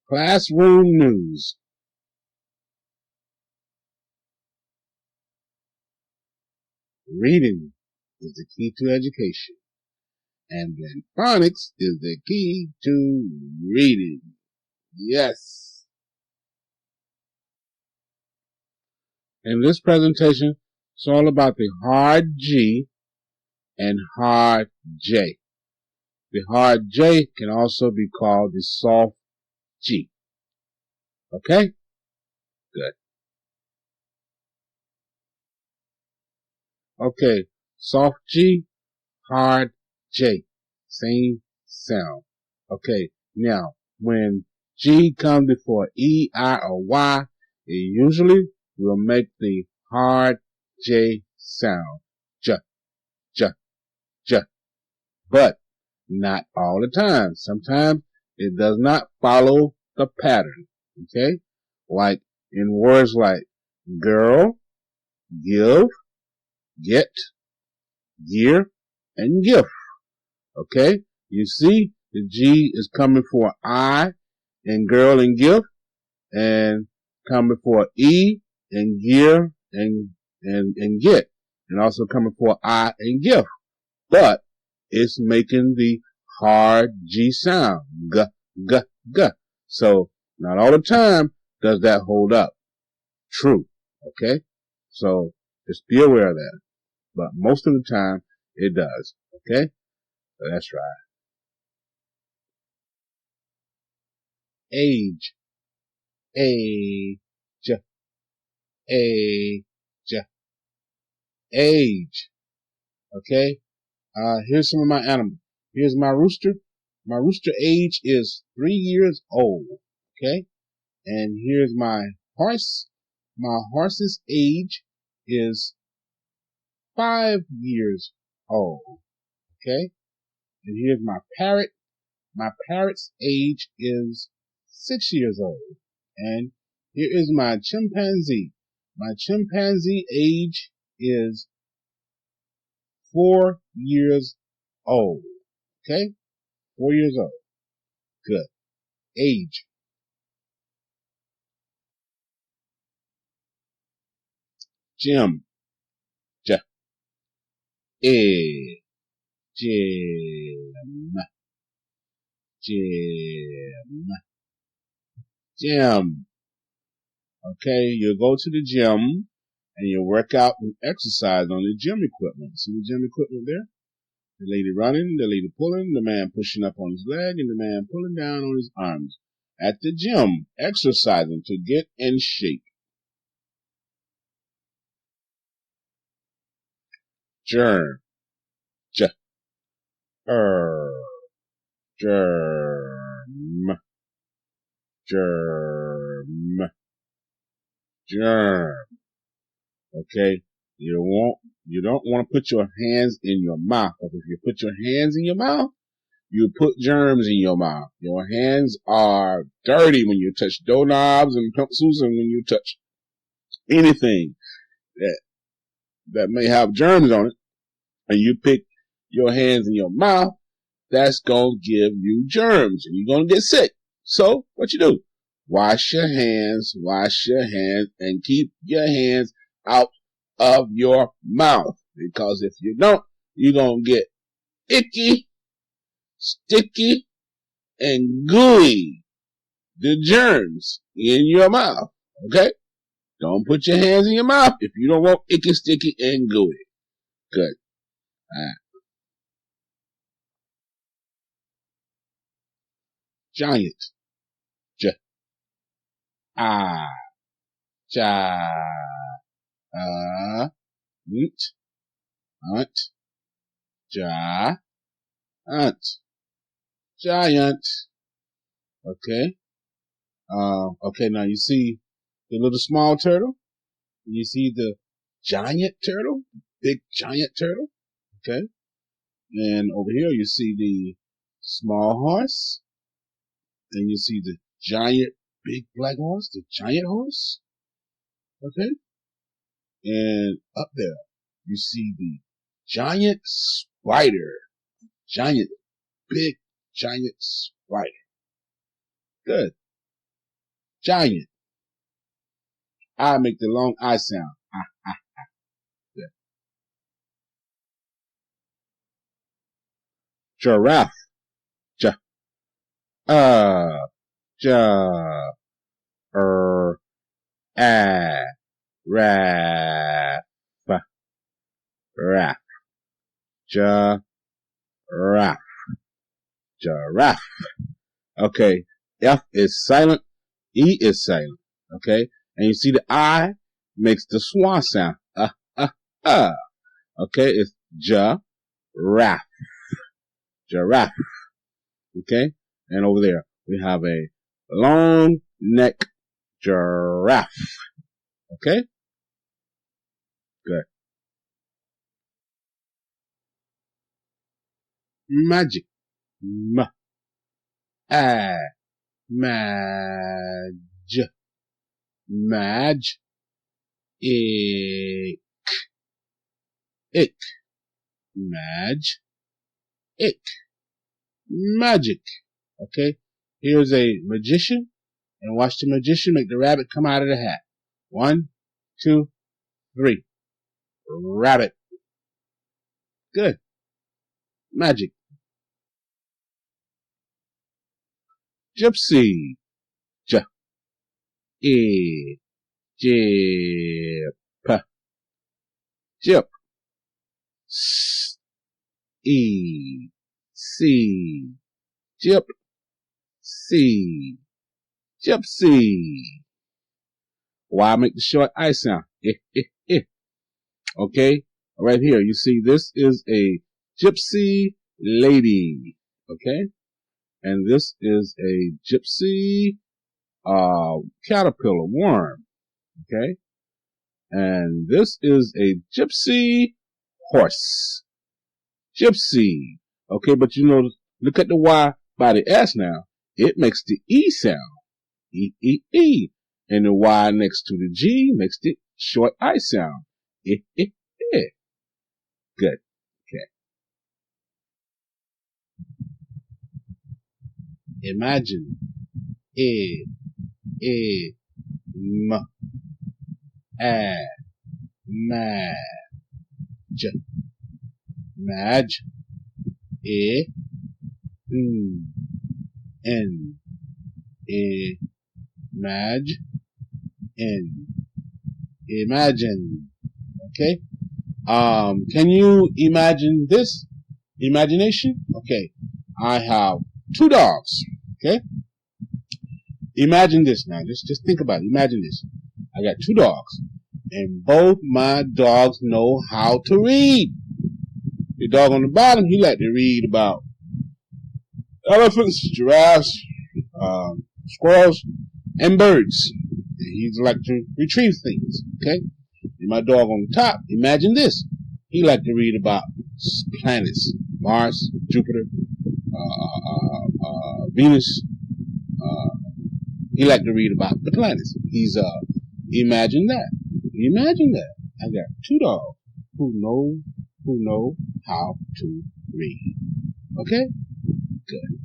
Classroom news. Reading is the key to education, and then phonics is the key to reading. Yes. In this presentation, it's all about the hard G and hard J. The hard J can also be called the soft G. Okay? Good. Okay, soft G, hard J. Same sound. Okay, now, when G comes before E, I, or Y, it usually will make the hard J sound. J, J, J. But not all the time. Sometimes it does not follow the pattern. Okay? Like in words like girl, give, get, gear, and gift. Okay? You see, the G is coming for I in girl and gift, and coming for E in gear and get, and also coming for I and gift. But it's making the hard G sound. G, g, g. So, not all the time does that hold up. True. Okay? So, just be aware of that. But most of the time, it does. Okay? So that's right. Age. Age. Age. Age. Okay? Here's some of my animals. Here's my rooster. My rooster age is 3 years old. Okay? And here's my horse. My horse's age is 5 years old. Okay? And here's my parrot. My parrot's age is 6 years old. And here is my chimpanzee. My chimpanzee age is 4 years old. Okay? 4 years old. Good. Age. Jim. J. E. Jim. Jim. Gym. Okay, you go to the gym and you work out and exercise on the gym equipment. See the gym equipment there? The lady running, the lady pulling, the man pushing up on his leg, and the man pulling down on his arms. At the gym, exercising to get in shape. Germ. J. Germ. Germ. Germ. Okay? You don't want to put your hands in your mouth. Because if you put your hands in your mouth, you put germs in your mouth. Your hands are dirty when you touch doorknobs and pencils and when you touch anything that may have germs on it, and you pick your hands in your mouth, that's going to give you germs and you're going to get sick. So what you do? Wash your hands, and keep your hands out of your mouth. Because if you don't, you're going to get icky, sticky, and gooey, the germs in your mouth. Okay? Don't put your hands in your mouth if you don't want icky, sticky, and gooey. Good. Alright. Giant. J. Ah. Ja. Nt. Unt. Ja. Unt. Giant. Okay. Okay, now you see the little small turtle. You see the giant turtle. Big giant turtle. Okay. And over here you see the small horse. And you see the giant big black horse, the giant horse. Okay. And up there you see the giant spider. Giant, big, giant spider. Good. Giant. I make the long I sound. Ah. Yeah. Giraffe. J. J. A. Raff. Raff. Giraffe. Giraffe. Okay. F is silent. E is silent. Okay. And you see the I makes the swan sound. Uh. Okay. It's giraffe. Giraffe. Okay. And over there we have a long neck giraffe. Okay. Good. Magic. M. A. Maj. Maj. Ick. Ick. Maj. Ick. Magic. Okay. Here's a magician. And watch the magician make the rabbit come out of the hat. 1, 2, 3. Rabbit. Good. Magic. Gypsy. J. E. Jip. Jip. S. E. C. Jip. C. Gypsy. Why make the short I sound? Okay. Right here, you see this is a gypsy lady. Okay. And this is a gypsy caterpillar worm. Okay. And this is a gypsy horse. Gypsy. Okay, but you know, look at the Y by the S now. It makes the E sound. E, E, E. And the Y next to the G makes the short I sound. Eh, eh, eh. Good. Okay. Imagine. E, E, M, A, Maj. Maj. E, N. E, Maj. N. Imagine. Okay. Can you imagine this? Imagination? Okay. I have 2 dogs. Okay. Imagine this now. Just think about it. Imagine this. I got 2 dogs. And both my dogs know how to read. The dog on the bottom, he like to read about elephants, giraffes, squirrels, and birds. And he's like to retrieve things. Okay. And my dog on the top, imagine this. He like to read about planets, Mars, Jupiter, Venus. He like to read about the planets. He's imagine that. Imagine that. I got 2 dogs who know how to read. Okay? Good.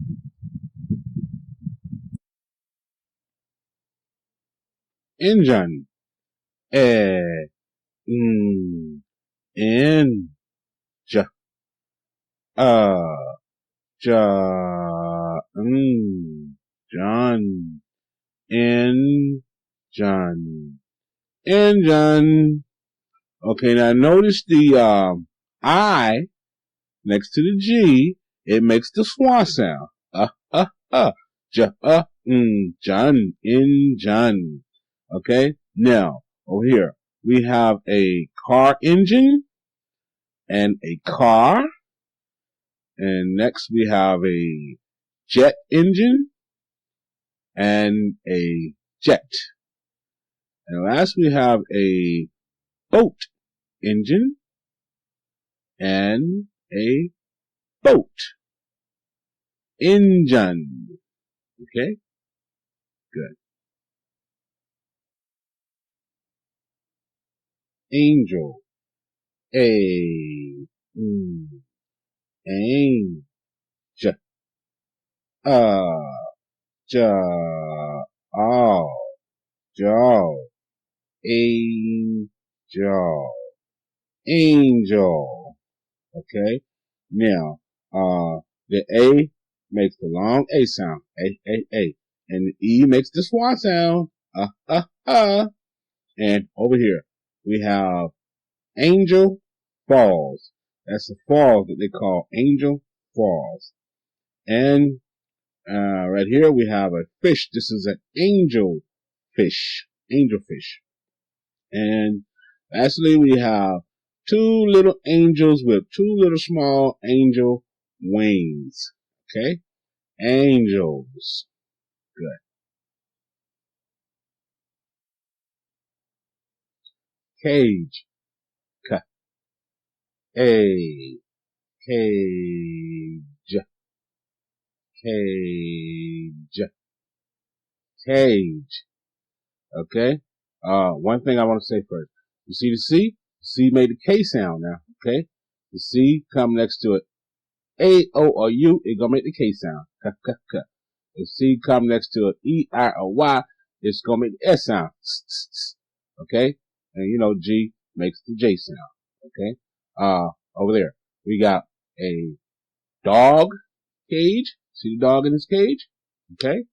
Engine. Eh. In. J. Ja. John. In. John. Engine. Okay, now notice the I next to the G, it makes the swan sound. J, John, in John. Okay, now over here we have a car engine and a car, and next we have a jet engine and a jet, and last we have a boat engine and a boat engine. Okay, good. Angel. A. Angel. J. Oh. angel, angel. Okay. Now, the A makes the long A sound, A, and the E makes the swan sound, and over here we have Angel Falls. That's the falls that they call Angel Falls. And right here we have a fish. This is an angel fish. Angel fish. And lastly we have two little angels with two little small angel wings. Okay? Angels. Good. Cage. A. Cage. Cage. Cage. Okay? One thing I want to say first. You see the C? The C made the K sound now. Okay? The C come next to it. A, O, or U, it gonna make the K sound. K, K, K. If C come next to it, E, I, or Y, it's gonna make the S sound. Okay? And you know, G makes the J sound. Okay? Over there, we got a dog cage. See the dog in his cage? Okay?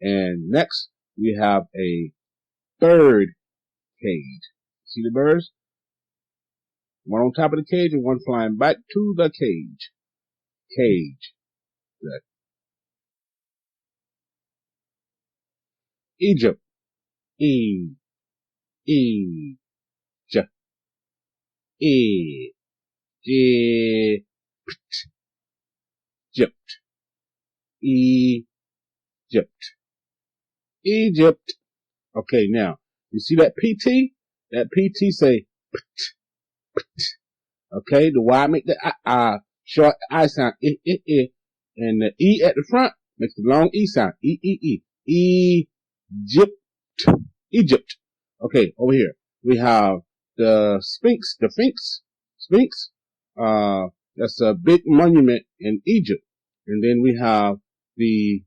And next, we have a bird cage. See the birds? One on top of the cage and one flying back to the cage. Cage. Good. Egypt. E. E. J. E. Egypt. Egypt. Egypt. Okay, now, you see that PT? That PT say, okay, the Y make the short I sound, and the E at the front makes the long E sound, Egypt, Egypt. Okay, over here, we have the Sphinx, that's a big monument in Egypt. And then we have the,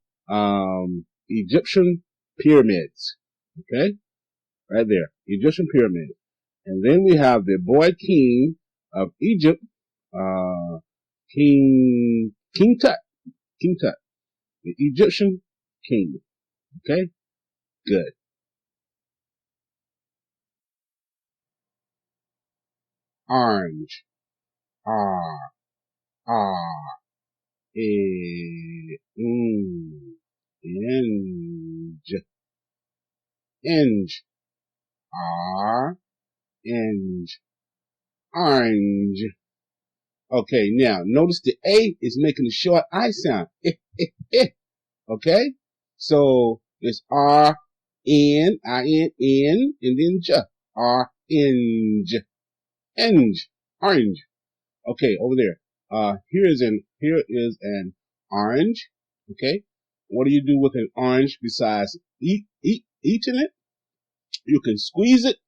Egyptian pyramids, okay, right there, Egyptian pyramids. And then we have the boy king of Egypt, King Tut, the Egyptian king. Okay, good. Orange, R, R, E, Inge, Inge, R, Inge, orange. Okay, now notice the A is making a short I sound. Okay? So it's R N I N N and then J. R N J. Enge. Orange. Okay, over there. Here is an orange. Okay? What do you do with an orange besides eating it? You can squeeze it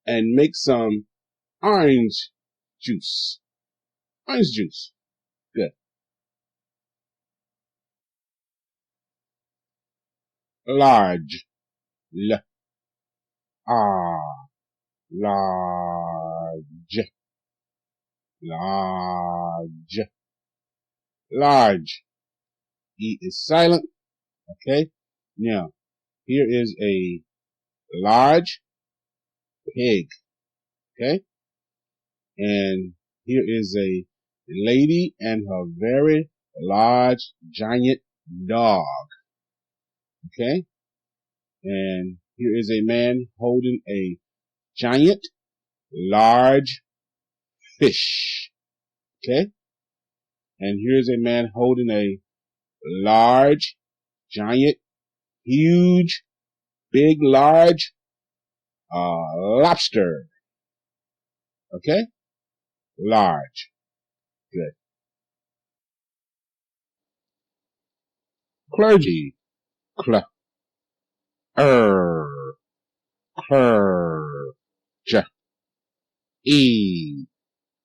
and make some orange juice. Orange juice. Good. Large. L R. Large. Large. Large. E is silent. Okay. Now, here is a large pig. Okay. And here is a lady and her very large giant dog. Okay. And here is a man holding a giant large fish. Okay. And here's a man holding a large, giant, huge, big, large, lobster. Okay? Large. Good. Clergy. Cl. Er. Cler. J. E.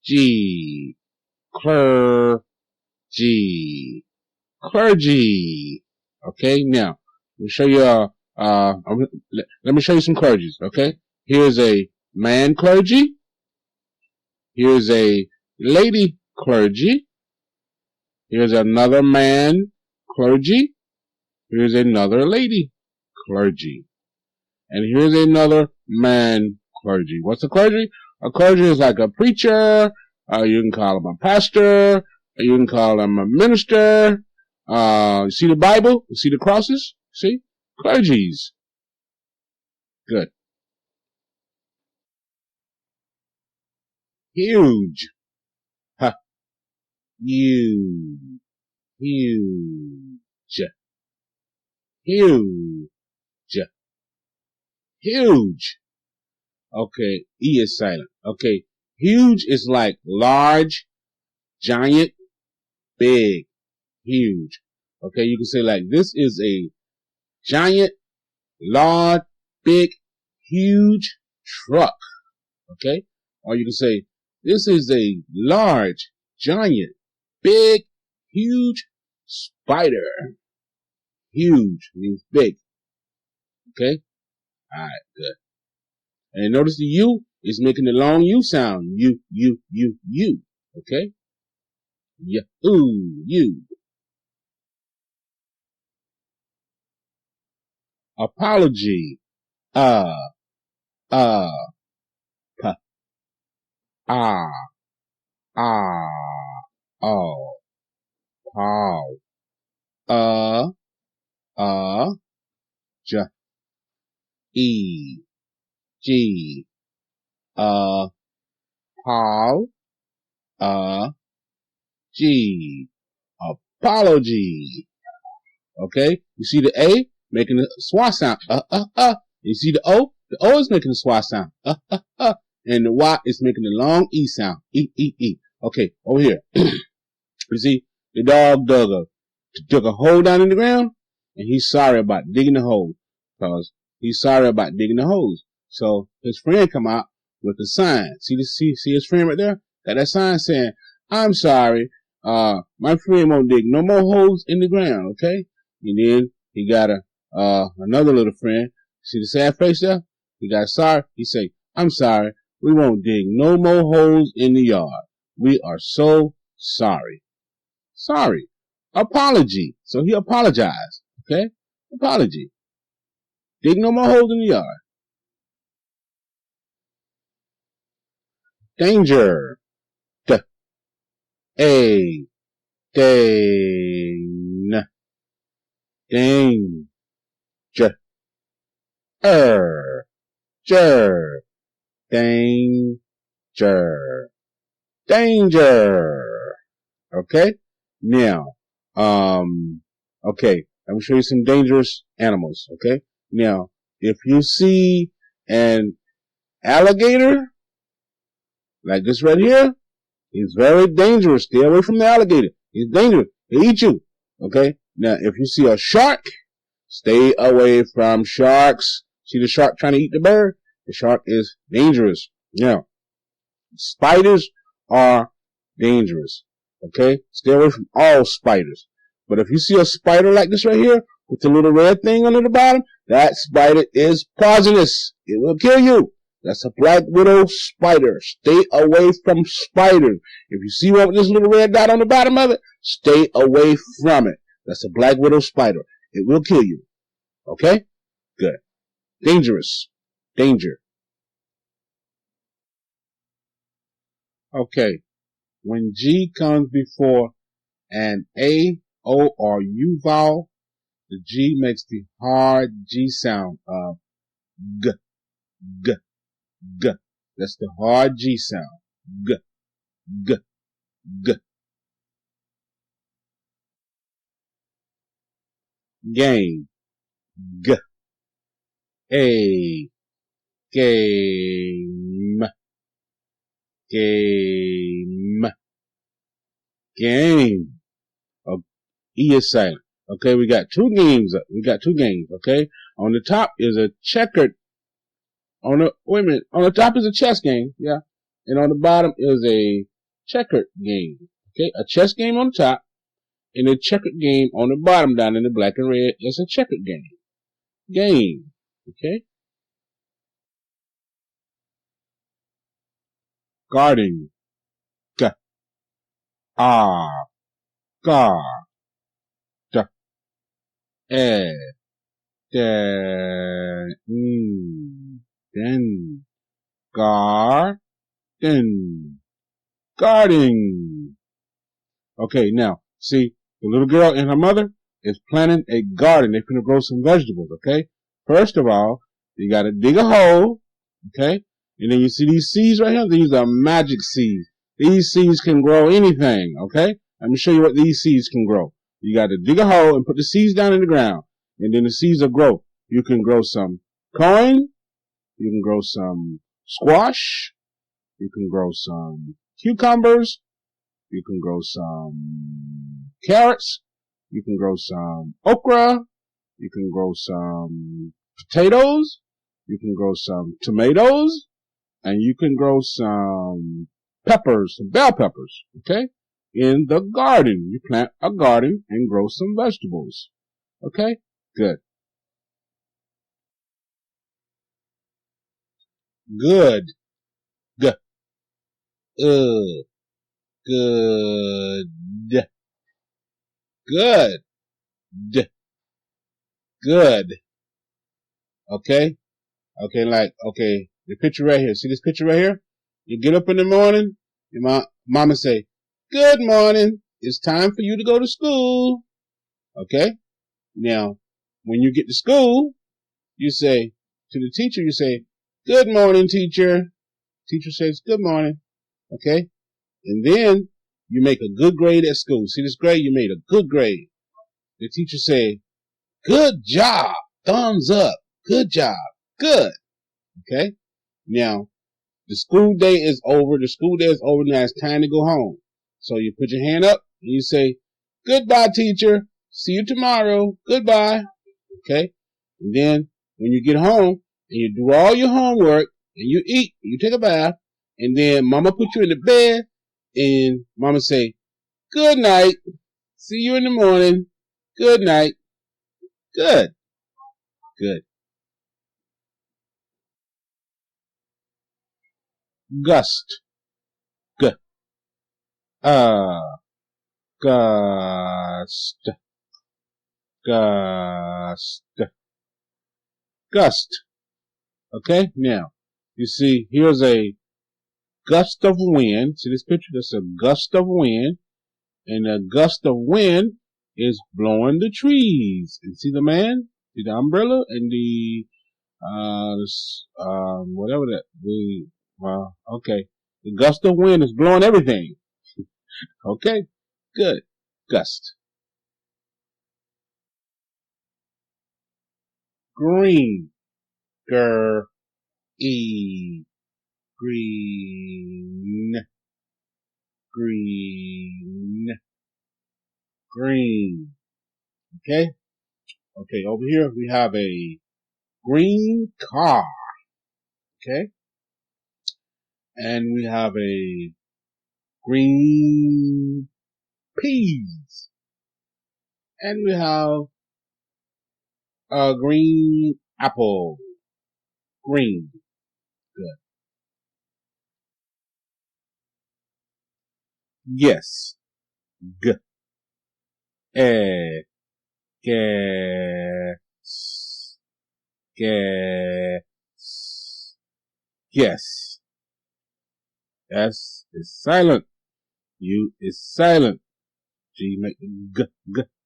G. Clergy. Clergy. Okay, now, we'll show you Let me show you some clergies, okay? Here's a man clergy. Here's a lady clergy. Here's another man clergy. Here's another lady clergy. And here's another man clergy. What's a clergy? A clergy is like a preacher. You can call him a pastor. You can call him a minister. You see the Bible? You see the crosses? See? Clergies. Good. Huge. Huh. Huge. Huge. Huge. Huge. Okay. E is silent. Okay. Huge is like large, giant, big, huge. Okay. You can say like this is a giant, large, big, huge truck. Okay. Or you can say this is a large, giant, big, huge spider. Huge means big. Okay. All right. Good. And notice the U is making the long U sound. U. Okay? Yeah. Ooh, U. Apology. Uh, uh, p, ah, oh, pow. Uh, uh, j, e, g, how, g. Apology. Okay? You see the A making the schwa sound. You see the O? The O is making the schwa sound. And the Y is making the long E sound. E. Okay, over here. You see, the dog dug a hole down in the ground, and he's sorry about digging the hole, because he's sorry about digging the holes. So his friend come out with a sign. See his friend right there? Got that sign saying, "I'm sorry. My friend won't dig no more holes in the ground." Okay, and then he got another little friend. See the sad face there? He got sorry. He say, "I'm sorry. We won't dig no more holes in the yard. We are so sorry." Sorry. Apology. So he apologized. Okay? Apology. Dig no more holes in the yard. Danger. A. Dang. Danger. Jer. Danger. Danger. Okay? Now, okay, I'm gonna show you some dangerous animals, okay? Now, if you see an alligator, like this right here, he's very dangerous. Stay away from the alligator. He's dangerous. He'll eat you, okay? Now, if you see a shark, stay away from sharks. See the shark trying to eat the bird? The shark is dangerous. Now, spiders are dangerous. Okay? Stay away from all spiders. But if you see a spider like this right here, with the little red thing under the bottom, that spider is poisonous. It will kill you. That's a black widow spider. Stay away from spiders. If you see one with this little red dot on the bottom of it, stay away from it. That's a black widow spider. It will kill you. Okay? Good. Dangerous. Danger. Okay. When G comes before an A, O, or U vowel, the G makes the hard G sound of G, G, G. That's the hard G sound. G, G, G. Game. G, A, game, game, game. Oh, E is silent. Okay, we got two games. Okay, on the top is a checkered. Wait a minute. On the top is a chess game. Yeah, and on the bottom is a checkered game. Okay, a chess game on the top and a checkered game on the bottom down in the black and red is a checkered game. game. Okay? Garden. G. Ah. Ga. D. E. De. Den. Garden. Garden. Okay, now, see, the little girl and her mother is planting a garden. They're going to grow some vegetables, okay? First of all, you got to dig a hole, okay? And then you see these seeds right here? These are magic seeds. These seeds can grow anything, okay? Let me show you what these seeds can grow. You got to dig a hole and put the seeds down in the ground. And then the seeds will grow. You can grow some corn. You can grow some squash. You can grow some cucumbers. You can grow some carrots. You can grow some okra. You can grow some potatoes. You can grow some tomatoes. And you can grow some peppers, some bell peppers, okay? In the garden. You plant a garden and grow some vegetables. Okay? Good. Good. Good. Good. Good. Good. Okay? Okay, like, okay, the picture right here. See this picture right here? You get up in the morning, your mama say, "Good morning. It's time for you to go to school." Okay? Now, when you get to school, you say to the teacher, you say, "Good morning, teacher." Teacher says, "Good morning." Okay? And then you make a good grade at school. See this grade? You made a good grade. The teacher say, "Good job. Thumbs up. Good job. Good." Okay? Now, the school day is over. The school day is over. Now it's time to go home. So you put your hand up and you say, "Goodbye, teacher. See you tomorrow. Goodbye." Okay? And then when you get home and you do all your homework and you eat, you take a bath, and then mama put you in the bed and mama say, "Good night. See you in the morning. Good night." Good. Good. Gust. G. Gust. Gust. Gust. Okay? Now, you see, here's a gust of wind. See this picture? That's a gust of wind. And a gust of wind is blowing the trees. And see the man? See the umbrella and the, whatever that, okay. The gust of wind is blowing everything. Okay? Good. Gust. Green. E. Green. Green. Green. Okay? Okay, over here we have a green car. Okay? And we have a green peas. And we have a green apple. Green. Good. Yes. G. E. Guess. Guess. Yes. S is silent. U is silent. G make the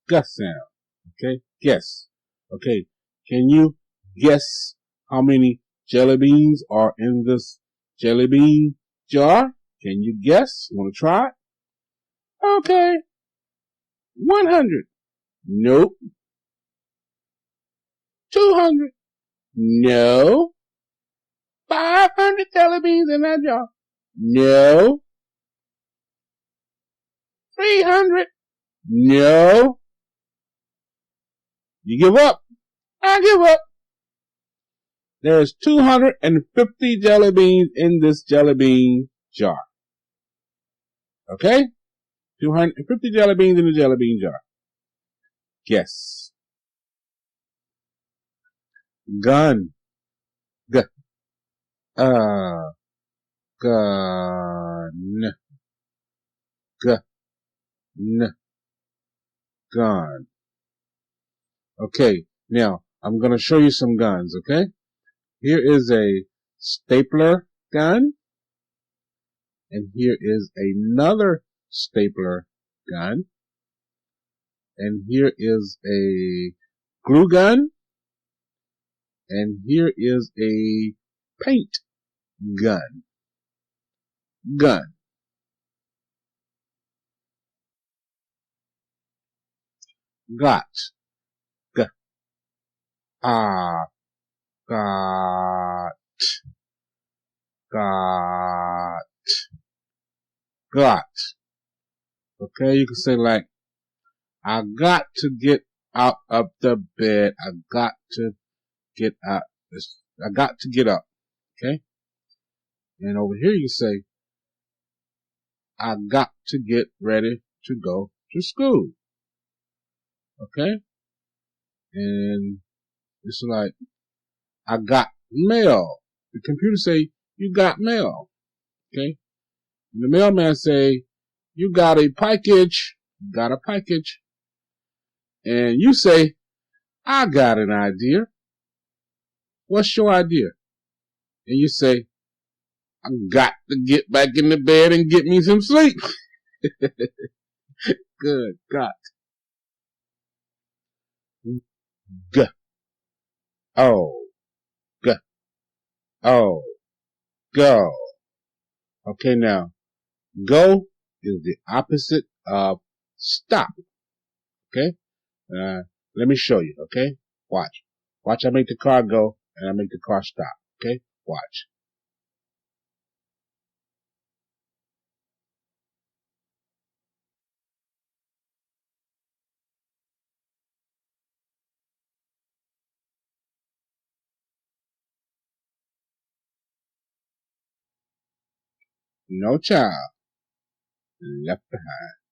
g sound. Okay? Guess. Okay. Can you guess how many jelly beans are in this jelly bean jar? Can you guess? You want to try? Okay. 100. Nope. 200. No. 500 jelly beans in that jar. No. 300. No. You give up? I give up. There's 250 jelly beans in this jelly bean jar. Okay? 250 jelly beans in the jelly bean jar. Guess. gun, g, uh, gun, g, n, gun. Okay, now I'm gonna show you some guns, okay? Here is a stapler gun, and here is another stapler gun, and here is a glue gun, and here is a paint gun. Gun. Got. G. Ah. Got. Got. Got. Okay, you can say like, I got to get out of the bed. I got to get out. I got to get up. Okay? And over here you say, I got to get ready to go to school. Okay? And it's like, I got mail. The computer say, you got mail. Okay? And the mailman say, you got a package. You got a package. And you say, I got an idea. What's your idea? And you say, I got to get back in the bed and get me some sleep. Good God. G. Oh. G. Oh. Go. Okay, now, go is the opposite of stop. Okay? Let me show you. Okay? Watch. Watch, I make the car go and I make the car stop. Okay? Watch. No child left behind.